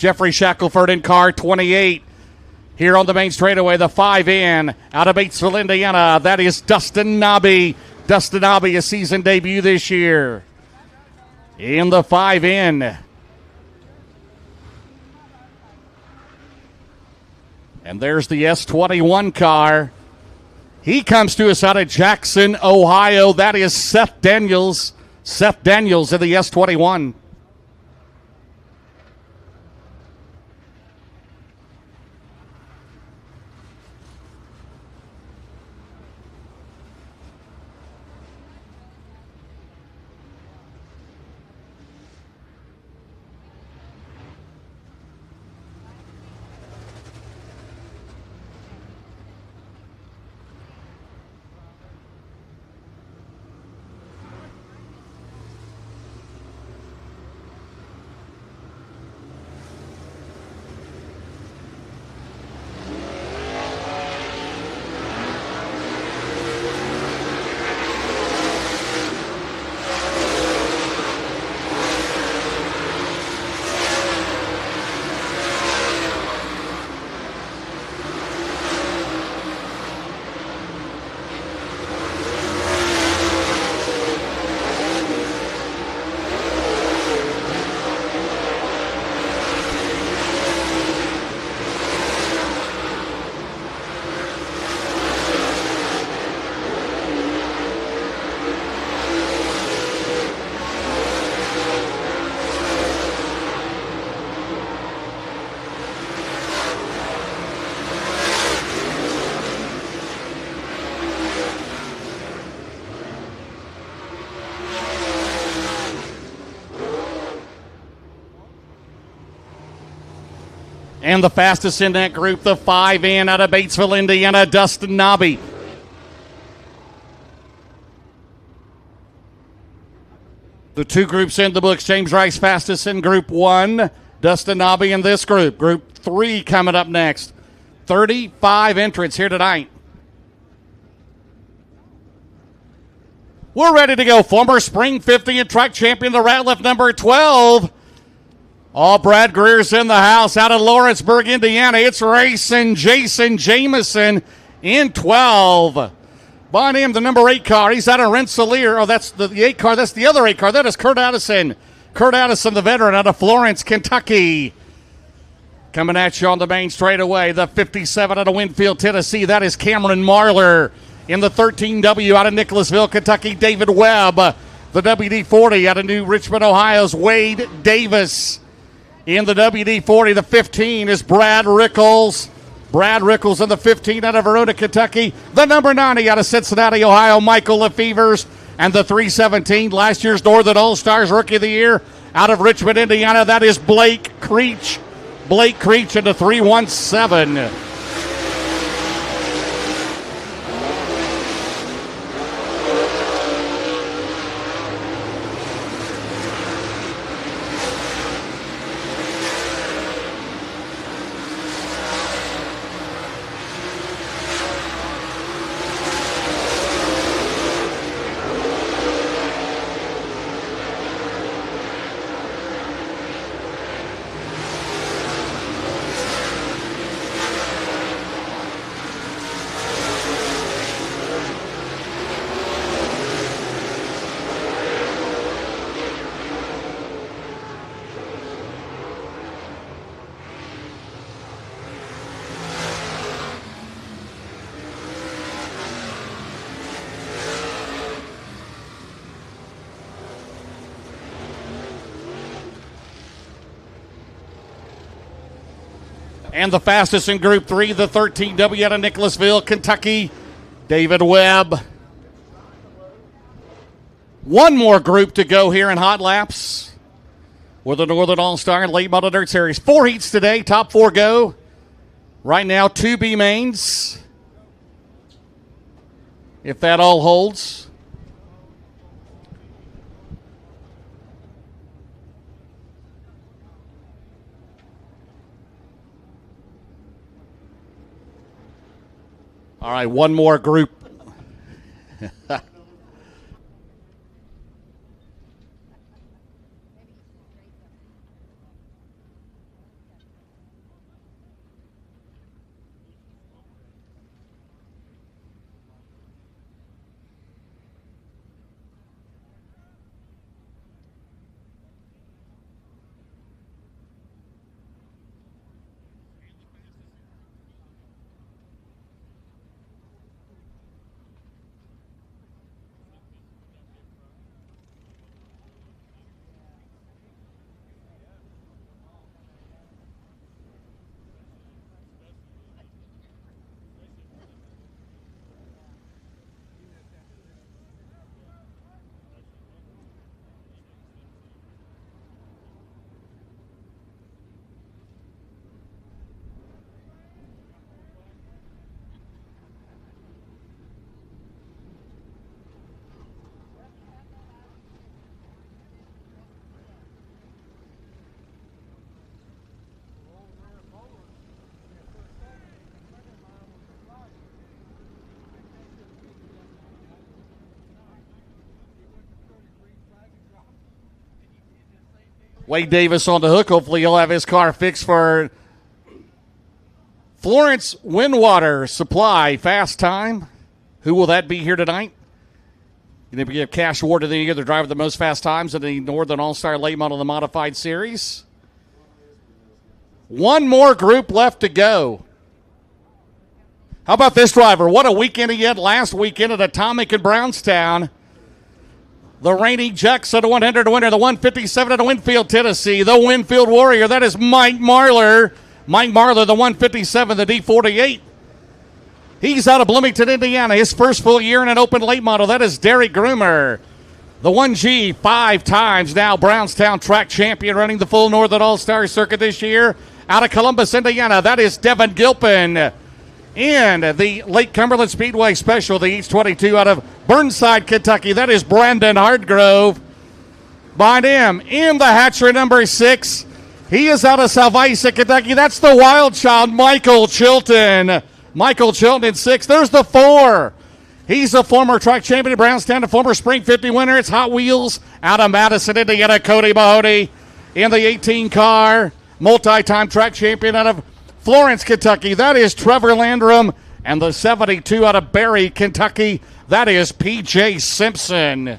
Jeffrey Shackelford in car 28. Here on the main straightaway, the 5 in out of Batesville, Indiana. That is Dustin Nobby. Dustin Nobby, a season debut this year. In the 5 in. And there's the S21 car. He comes to us out of Jackson, Ohio. That is Seth Daniels. Seth Daniels in the S21. And the fastest in that group, the 5 in out of Batesville, Indiana, Dustin Nobby. The 2 groups in the books, James Rice fastest in Group 1, Dustin Nobby in this group. Group 3 coming up next. 35 entrants here tonight. We're ready to go. Former Spring 50 and truck champion, the Ratliff number 12. Oh, Brad Greer's in the house out of Lawrenceburg, Indiana. It's racing Jason Jameson in 12. Behind him, the number 8 car. He's out of Rensselaer. Oh, that's the 8 car. That's the other 8 car. That is Kurt Addison. Kurt Addison, the veteran out of Florence, Kentucky. Coming at you on the main straightaway, the 57 out of Winfield, Tennessee. That is Cameron Marler. In the 13W out of Nicholasville, Kentucky, David Webb. The WD-40 out of New Richmond, Ohio's Wade Davis. In the WD-40, the 15 is Brad Rickles. Brad Rickles in the 15 out of Verona, Kentucky. The number 90 out of Cincinnati, Ohio, Michael Lefevers. And the 317, last year's Northern All-Stars Rookie of the Year out of Richmond, Indiana. That is Blake Creech. Blake Creech in the 317. And the fastest in Group 3, the 13W out of Nicholasville, Kentucky, David Webb. One more group to go here in Hot Laps with the Northern All-Star and Late Model Dirt Series. 4 heats today, top 4 go. Right now, 2 B mains, if that all holds. All right, one more group. Wade Davis on the hook. Hopefully he'll have his car fixed for Florence Windwater Supply. Fast time. Who will that be here tonight? Going to give cash award to the other driver the most fast times in the Northern All-Star Late Model in the Modified Series. One more group left to go. How about this driver? What a weekend he had last weekend at Atomic in Brownstown. The reigning Jackson 100 winner, the 157 at Winfield, Tennessee. The Winfield Warrior, that is Mike Marlar. Mike Marlar, the 157, the D48. He's out of Bloomington, Indiana. His first full year in an open late model. That is Derek Groomer. The 1G, 5 times now Brownstown track champion, running the full Northern All-Star Circuit this year. Out of Columbus, Indiana, that is Devin Gilpin. And the Lake Cumberland Speedway Special, the East 22 out of Burnside, Kentucky. That is Brandon Hardgrove. Behind him, in the hatchery number 6, he is out of Salvisa, Kentucky. That's the wild child, Michael Chilton. Michael Chilton in 6. There's the 4. He's a former track champion at Brownstown, a former Spring 50 winner. It's Hot Wheels out of Madison, Indiana. Cody Mahoney in the 18 car. Multi-time track champion out of Florence, Kentucky. That is Trevor Landrum. And the 72 out of Barry, Kentucky. That is P.J. Simpson.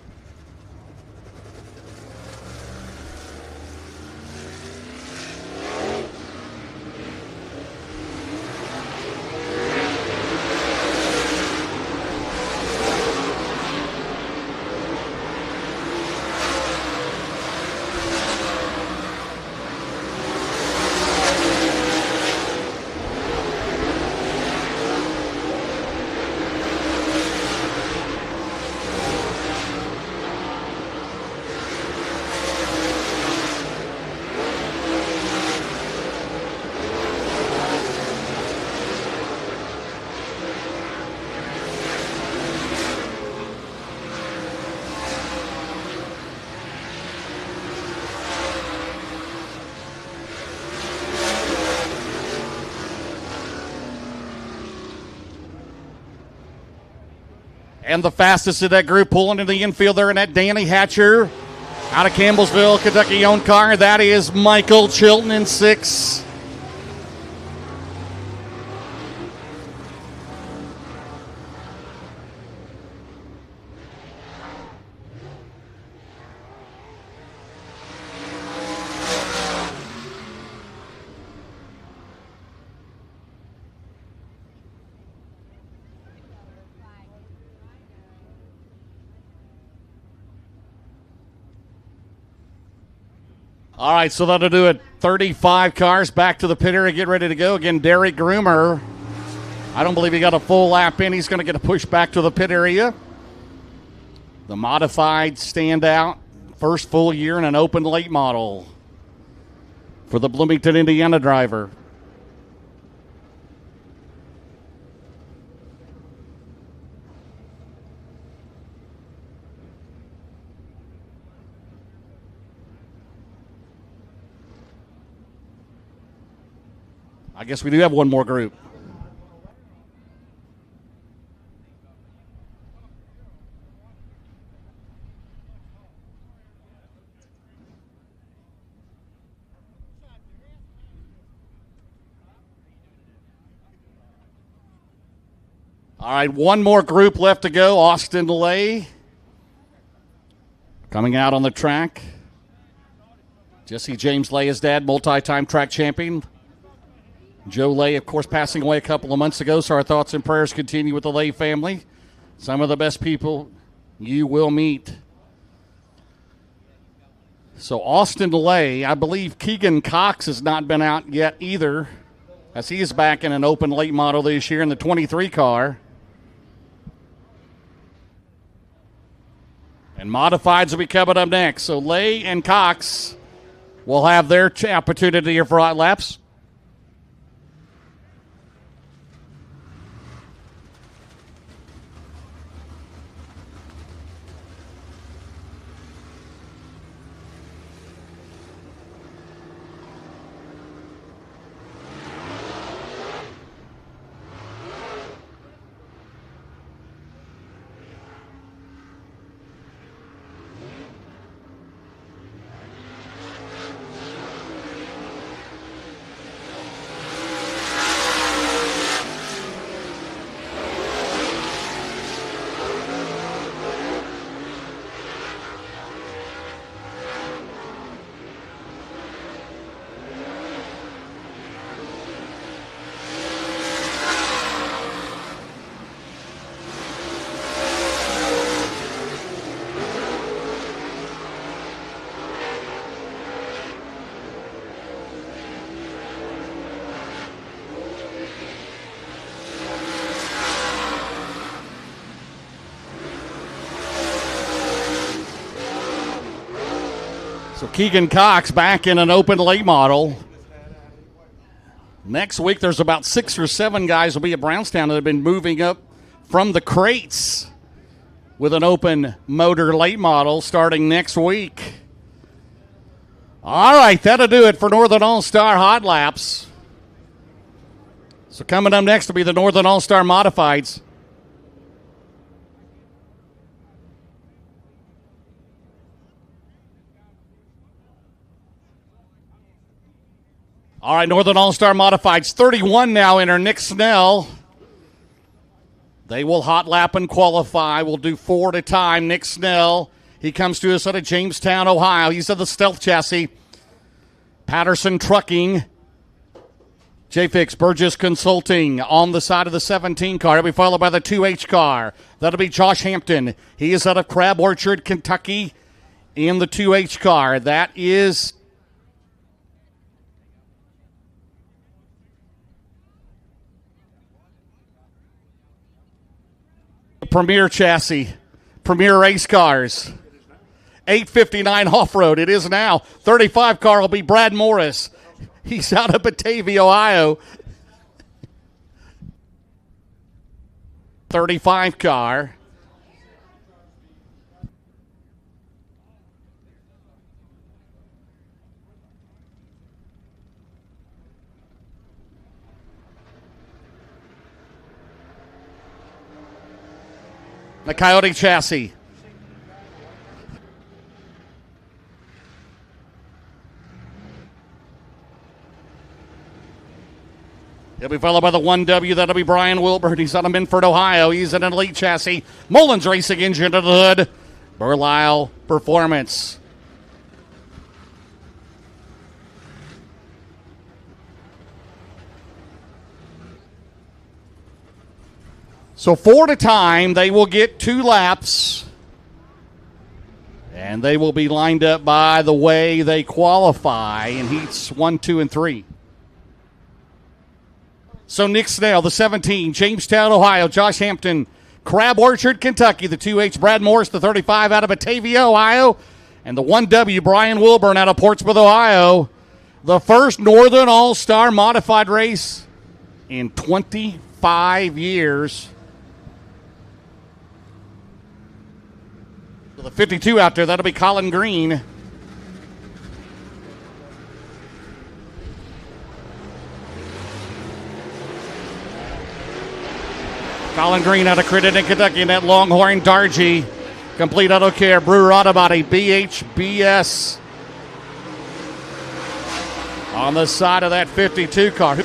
And the fastest of that group pulling into the infield there in that Danny Hatcher out of Campbellsville, Kentucky owned car. That is Michael Chilton in 6. All right, so that'll do it. 35 cars back to the pit area, get ready to go. Again, Derek Groomer. I don't believe he got a full lap in. He's going to get a push back to the pit area. The modified standout. First full year in an open late model for the Bloomington, Indiana driver. I guess we do have one more group. All right, one more group left to go. Austin Lay coming out on the track. Jesse James Lay, his dad, multi-time track champion. Joe Lay, of course, passing away a couple of months ago, so our thoughts and prayers continue with the Lay family. Some of the best people you will meet. So Austin Lay, I believe Keegan Cox has not been out yet either, as he is back in an open late model this year in the 23 car. And modifieds will be coming up next. So Lay and Cox will have their opportunity here for hot laps. So Keegan Cox back in an open late model. Next week, there's about 6 or 7 guys will be at Brownstown that have been moving up from the crates with an open motor late model starting next week. All right, that'll do it for Northern All-Star Hot Laps. So coming up next will be the Northern All-Star Modifieds. All right, Northern All-Star Modifieds, 31 now enter Nick Snell. They will hot lap and qualify. We'll do 4 at a time. Nick Snell, he comes to us out of Jamestown, Ohio. He's at the Stealth Chassis. Patterson Trucking. J-Fix Burgess Consulting on the side of the 17 car. It'll be followed by the 2H car. That'll be Josh Hampton. He is out of Crab Orchard, Kentucky in the 2H car. That is Premier Chassis, Premier Race Cars. 859 off-road, it is now. 35 car will be Brad Morris. He's out of Batavia, Ohio. 35 car. The Coyote Chassis. He'll be followed by the 1W. That'll be Brian Wilbert. He's out of Minford, Ohio. He's in an Elite Chassis. Mullins Racing engine to the hood. Burlisle Performance. So 4 at a time, they will get 2 laps. And they will be lined up by the way they qualify in heats 1, 2, and 3. So Nick Snell, the 17, Jamestown, Ohio. Josh Hampton, Crab Orchard, Kentucky. The 2H, Brad Morris, the 35 out of Batavia, Ohio. And the 1W, Brian Wilburn out of Portsmouth, Ohio. The first Northern All-Star modified race in 25 years. So the 52 out there, that'll be Colin Green. Colin Green out of Crittenden, Kentucky, in that Longhorn Dargy. Complete Auto Care, Brewer Auto Body, BHBS. On the side of that 52 car.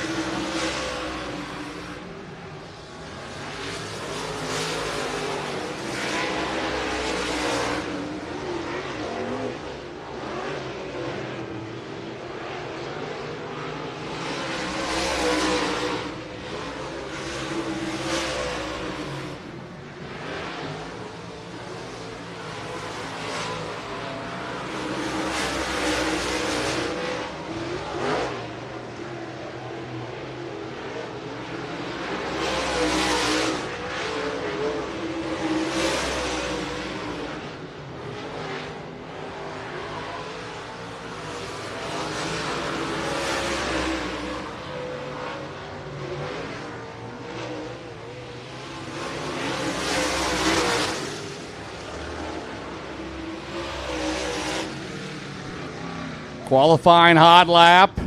Qualifying hot lap.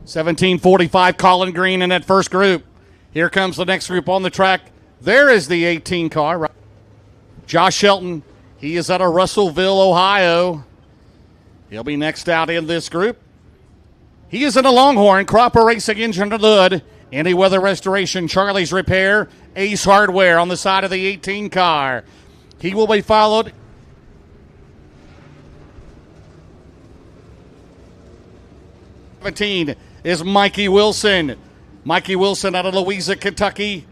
$17.45, Colin Green in that first group. Here comes the next group on the track. There is the 18 car. Josh Shelton. He is out of Russellville, Ohio. He'll be next out in this group. He is in a Longhorn, Cropper Racing engine to the hood. Any Weather Restoration, Charlie's Repair, Ace Hardware on the side of the 18 car. He will be followed. '17 is Mikey Wilson. Mikey Wilson out of Louisa, Kentucky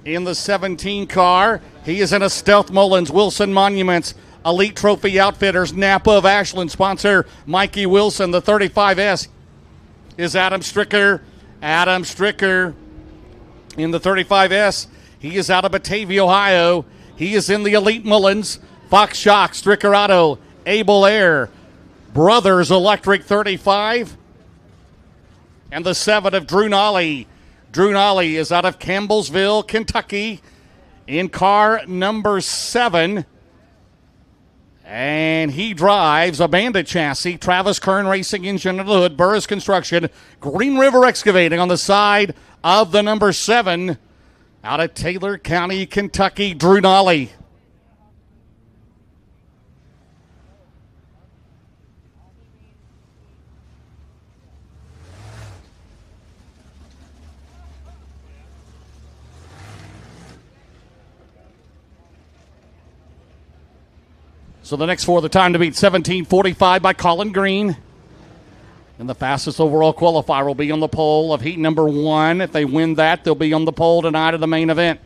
in the 17 car. He is in a Stealth Mullins, Wilson Monuments, Elite Trophy Outfitters, Napa of Ashland, sponsor Mikey Wilson. The 35S is Adam Stricker. Adam Stricker in the 35S. He is out of Batavia, Ohio. He is in the Elite Mullins, Fox Shock, Stricker Auto, Able Air, Brothers Electric 35, and the 7 of Drew Nolly. Drew Nolly is out of Campbellsville, Kentucky, in car number 7. And he drives a Bandit chassis, Travis Kern Racing engine under the hood, Burris Construction, Green River Excavating on the side of the number 7. Out of Taylor County, Kentucky, Drew Nolly. So the next 4, the time to beat 17:45 by Colin Green. And the fastest overall qualifier will be on the pole of heat number 1. If they win that, they'll be on the pole tonight of the main event.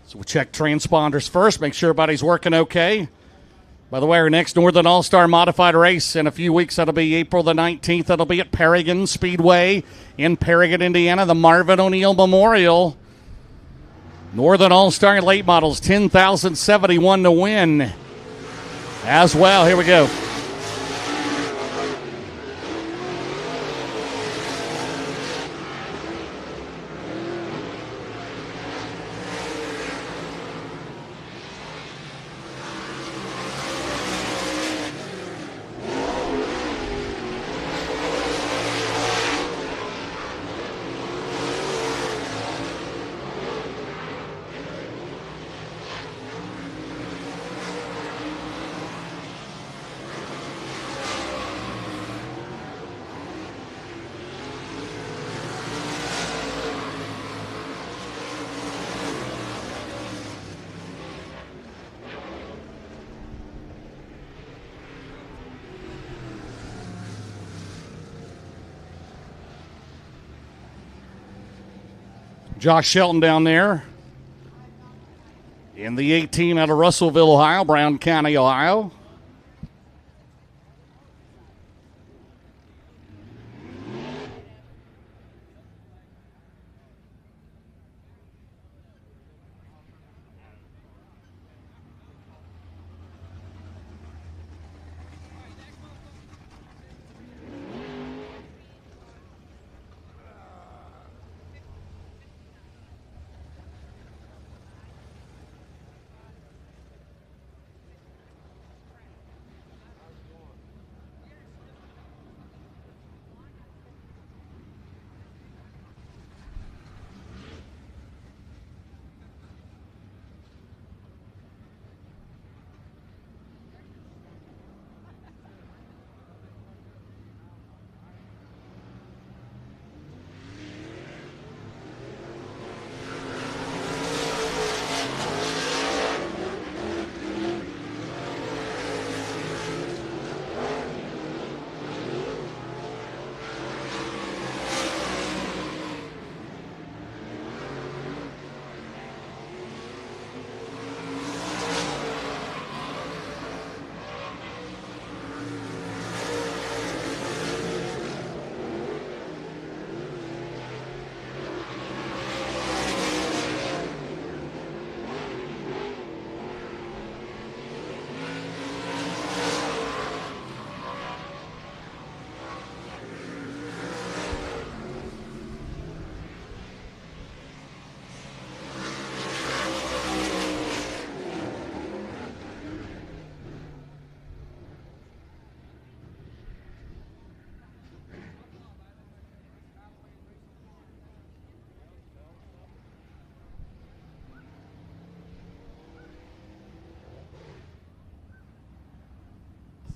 So we'll check transponders first, make sure everybody's working okay. By the way, our next Northern All-Star Modified race in a few weeks, that'll be April the 19th. That'll be at Paragon Speedway in Paragon, Indiana, the Marvin O'Neill Memorial. Northern All-Star Late Models, 10,071 to win as well. Here we go. Josh Shelton down there in the 18 out of Russellville, Ohio, Brown County, Ohio.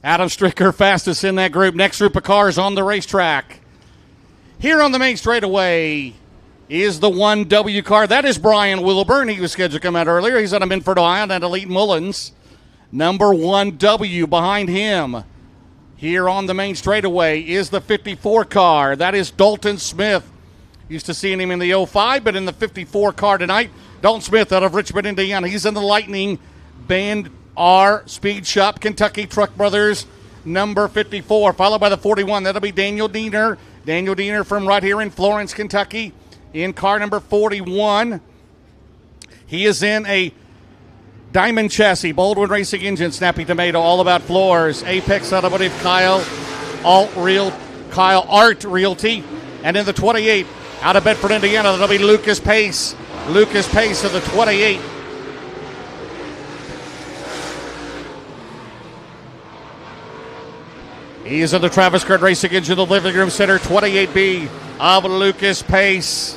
Adam Stricker fastest in that group. Next group of cars on the racetrack. Here on the main straightaway is the 1W car. That is Brian Wilburn. He was scheduled to come out earlier. He's out of Minford, Ohio, and Elite Mullins. Number 1W behind him. Here on the main straightaway is the 54 car. That is Dalton Smith. Used to seeing him in the 05, but in the 54 car tonight. Dalton Smith out of Richmond, Indiana. He's in the Lightning Band R Speed Shop, Kentucky Truck Brothers, number 54, followed by the 41. That'll be Daniel Diener. Daniel Diener from right here in Florence, Kentucky, in car number 41. He is in a Diamond Chassis, Baldwin Racing Engine, Snappy Tomato, All About Floors, Apex Automotive, Kyle Art Realty. And in the 28, out of Bedford, Indiana, that'll be Lucas Pace. Lucas Pace of the 28. He is in the Travis Kurt Racing Engine, the Living Room Center, 28B of Lucas Pace.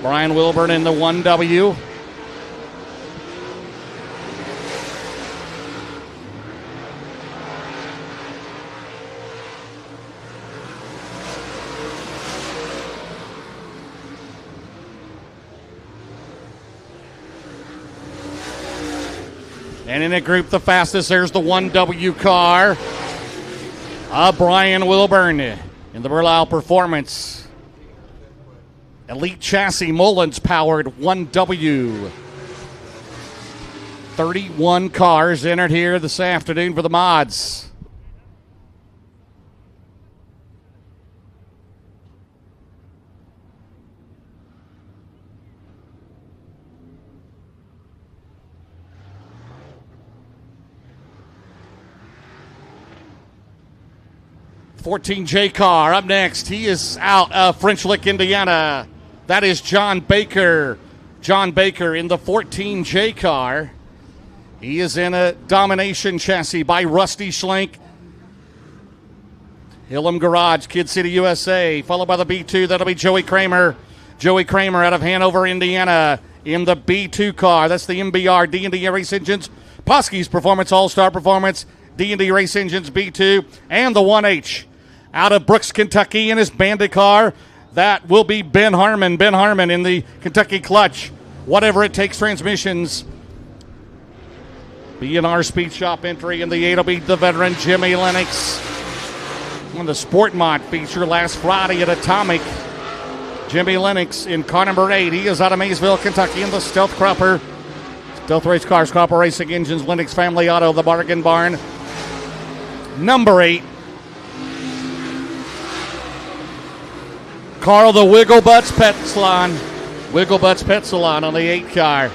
Brian Wilburn in the 1W. And in a group, the fastest, there's the 1W car. Brian Wilburn in the Burlisle Performance. Elite Chassis, Mullins powered 1W. 31 cars entered here this afternoon for the mods. $14J car up next. He is out of French Lick, Indiana. That is John Baker. John Baker in the 14J car. He is in a Domination Chassis by Rusty Schlenk. Hillam Garage, Kid City, USA. Followed by the B2. That'll be Joey Kramer. Joey Kramer out of Hanover, Indiana in the B2 car. That's the MBR D&D Race Engines. Poske's Performance All-Star Performance. D&D Race Engines B2. And the 1H out of Brooks, Kentucky in his Bandit car. That will be Ben Harmon. Ben Harmon in the Kentucky Clutch. Whatever it takes transmissions. B&R Speed Shop entry in the 8 will be the veteran Jimmy Lennox. On the Sport Mod feature last Friday at Atomic. Jimmy Lennox in car number 8. He is out of Maysville, Kentucky in the Stealth Cropper. Stealth Race Cars, Cropper Racing Engines, Lennox Family Auto, the Bargain Barn. Number 8. Carl the Wiggle Butts Pet Salon. Wiggle Butts Pet Salon on the 8 car.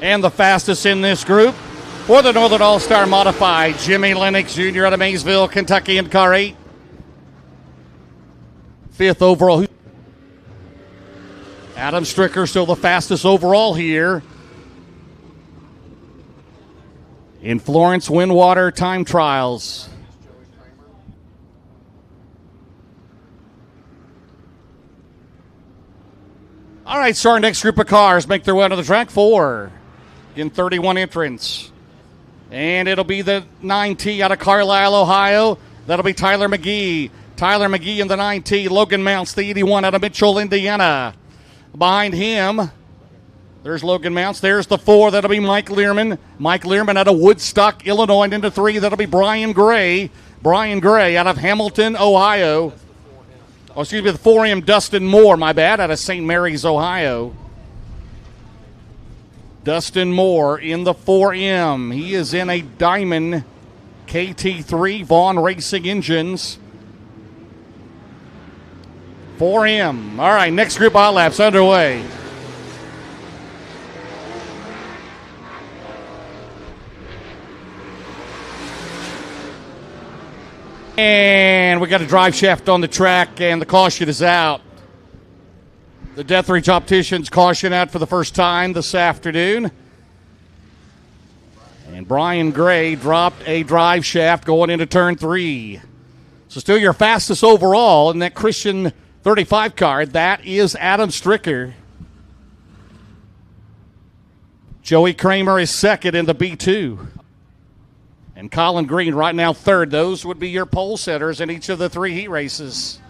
And the fastest in this group for the Northern All-Star Modified, Jimmy Lennox Jr. out of Maysville, Kentucky in car 8. 5th overall. Adam Stricker still the fastest overall here in Florence Windwater Time Trials. All right, so our next group of cars make their way onto the track for in 31 entrants. And it'll be the 9T out of Carlisle, Ohio. That'll be Tyler McGee. Tyler McGee in the 9T. Logan Mounts, the 81 out of Mitchell, Indiana. Behind him, there's Logan Mounts. There's the 4. That'll be Mike Learman. Mike Learman out of Woodstock, Illinois. And into 3, that'll be Brian Gray. Brian Gray out of Hamilton, Ohio. Oh, excuse me, the 4M Dustin Moore, my bad, out of St. Mary's, Ohio. Dustin Moore in the 4M. He is in a Diamond KT3 Vaughn Racing Engines. 4M. All right, next group hot laps underway. And we got a drive shaft on the track, and the caution is out. The Deathridge Opticians caution out for the first time this afternoon. And Brian Gray dropped a drive shaft going into turn 3. So still your fastest overall in that Christian 35 car. That is Adam Stricker. Joey Kramer is second in the B2. And Colin Green right now third. Those would be your pole setters in each of the 3 heat races.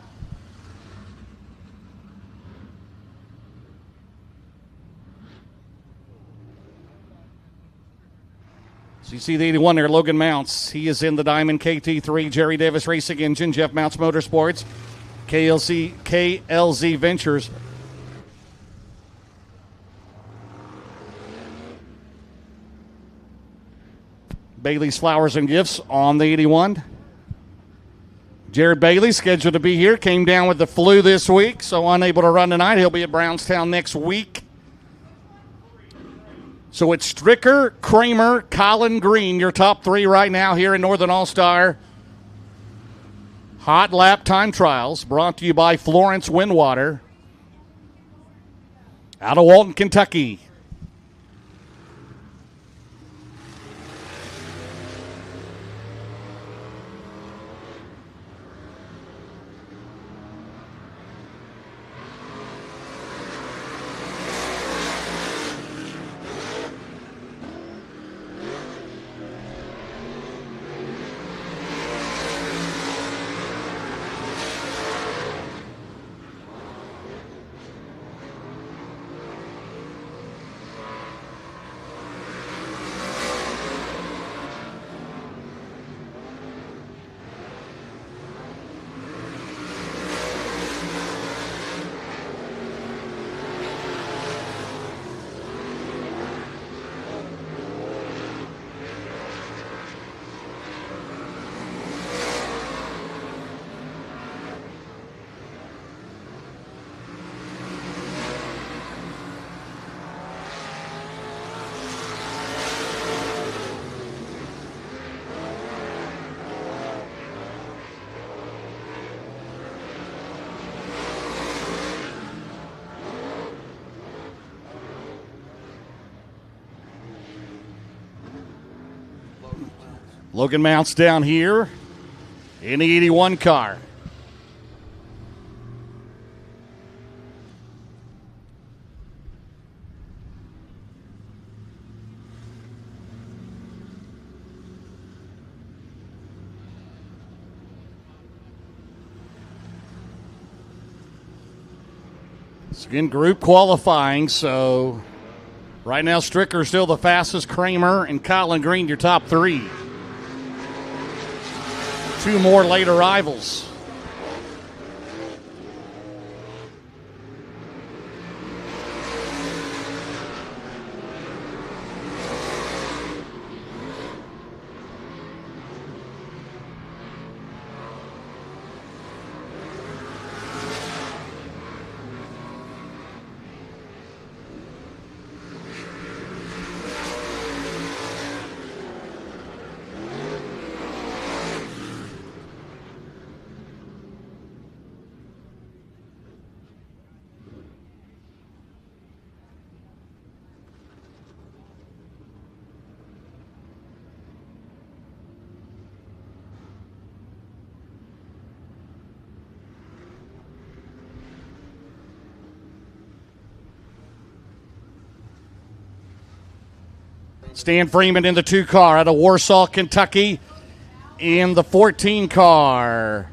So you see the 81 there, Logan Mounts. He is in the Diamond KT3 Jerry Davis Racing Engine, Jeff Mounts Motorsports, KLZ Ventures. Bailey's Flowers and Gifts on the 81. Jared Bailey scheduled to be here, came down with the flu this week, so unable to run tonight. He'll be at Brownstown next week. So it's Stricker, Kramer, Colin Green, your top 3 right now here in Northern All-Star Hot Lap Time Trials, brought to you by Florence Windwater out of Walton, Kentucky. Logan Mounts down here in the 81 car. It's again group qualifying, so right now Stricker still the fastest. Kramer and Colin Green your top 3. 2 more late arrivals. Stan Freeman in the 2 car out of Warsaw, Kentucky in the 14 car.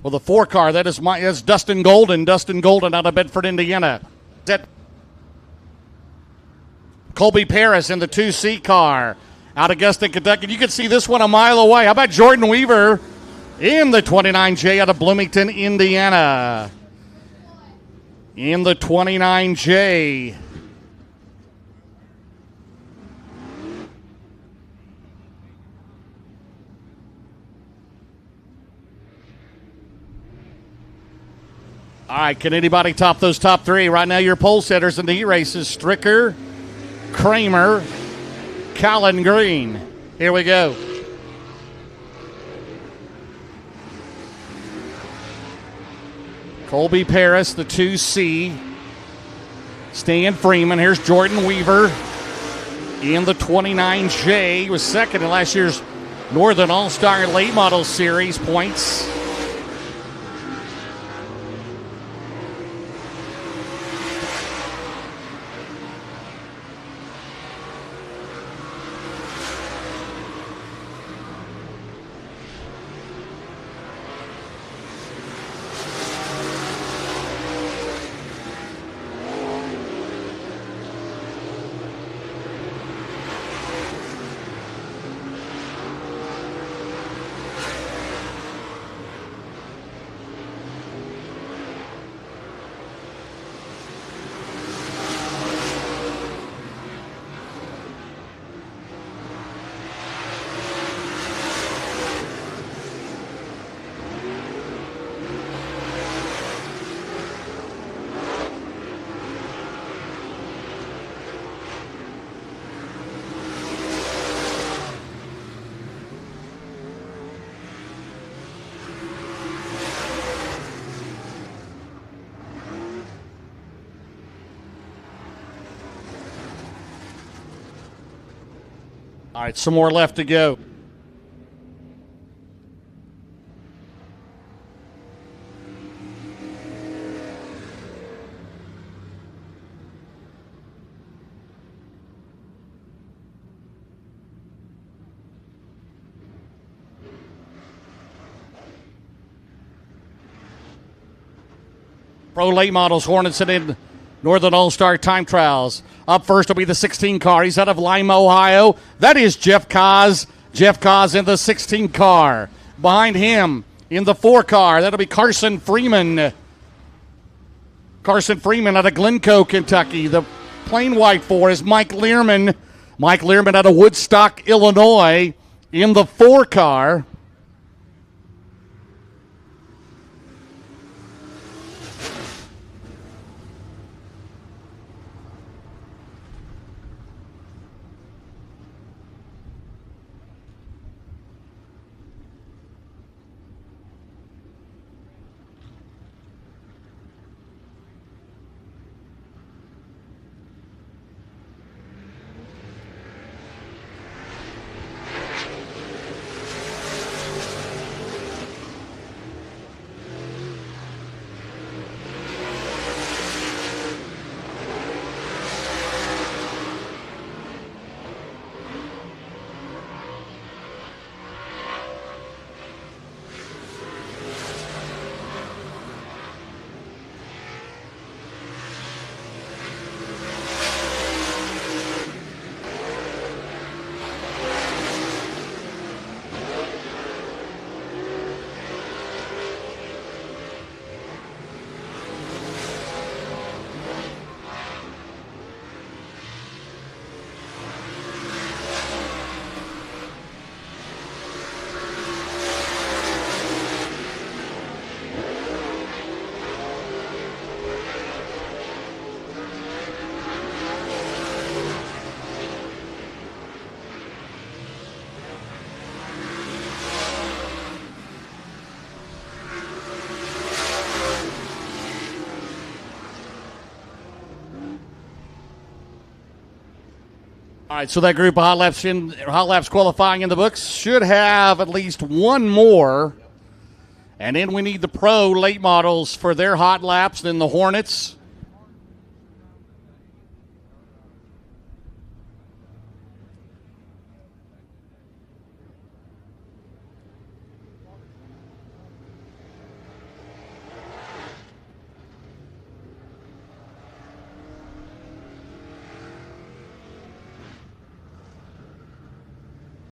Well, the 4 car, that's Dustin Golden. Dustin Golden out of Bedford, Indiana. That Colby Paris in the 2C car out of Augusta, Kentucky. You can see this one a mile away. How about Jordan Weaver in the 29J out of Bloomington, Indiana? In the 29J. All right, can anybody top those top three? Right now, your pole setters in the heat races: Stricker, Kramer, Colin Green. Here we go. Colby Paris, the 2C. Stan Freeman. Here's Jordan Weaver in the 29J. He was second in last year's Northern All-Star Late Model Series points. All right, some more left to go. Pro late models, Hornets and in Northern All-Star Time Trials. Up first will be the 16 car. He's out of Lima, Ohio. That is Jeff Kaz. Jeff Kaz in the 16 car. Behind him in the 4 car, that'll be Carson Freeman. Carson Freeman out of Glencoe, Kentucky. The plain white 4 is Mike Learman. Mike Learman out of Woodstock, Illinois in the 4 car. All right, so that group of hot laps qualifying in the books should have at least one more. And then we need the pro late models for their hot laps, then the Hornets.